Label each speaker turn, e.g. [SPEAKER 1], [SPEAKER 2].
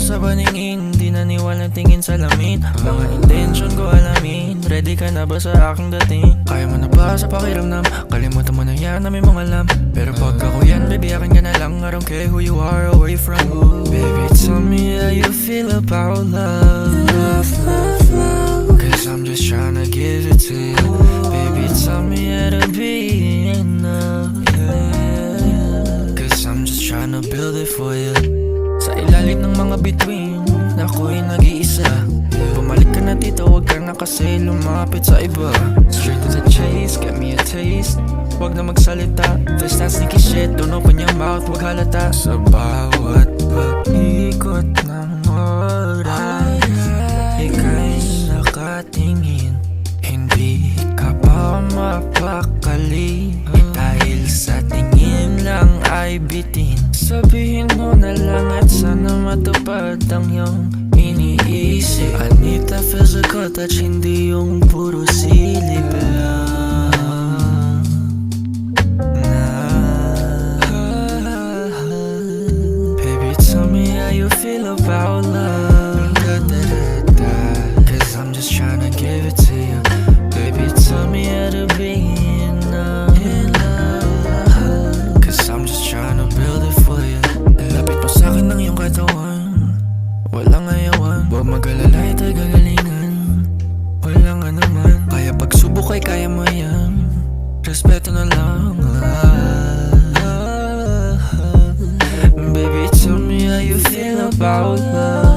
[SPEAKER 1] sa paningin, di naniwala tingin sa lamin. Mga intention ko alamin, ready ka na ba sa aking dating? Kaya mo na ba sa pakiramdam? Kalimutan mo na yan na may mga alam. Pero pag ako yan, baby akin ka na lang. I don't care who you are away from. Baby, tell me how you feel about love. Cause I'm just tryna give it to you. Baby, tell me how to be enough. Cause I'm just tryna build it for you. Sa ilalim ng mga bituin, ako'y nag-iisa. Bumalik ka na dito, huwag ka na kasi lumapit sa iba. Straight to the chase, get me a taste. Huwag na magsalita, this that sneaky shit. Don't open your mouth, huwag halata. Sa bawat pag-ikot ng oras, ika'y nakatingin. Hindi ka pa mapakali, dahil sa tingin lang ay bitin. Sabihin mo na lang at sana matupad ang iyong iniisip. I need that physical touch, hindi yung puro silip lang. Baby, tell me how you feel about love. Cause I'm just tryna give it to you. Baby, tell me how to be enough. Cause I'm just tryna build it for you. Lapit mo sa'kin ng iyong katawan, walang ayawan. Huwag mag-alala, ito'y gagalingan. Walang anuman, kaya pagsubok ay kaya mo yan. Respeto na lang. Baby, tell me how you feel about love.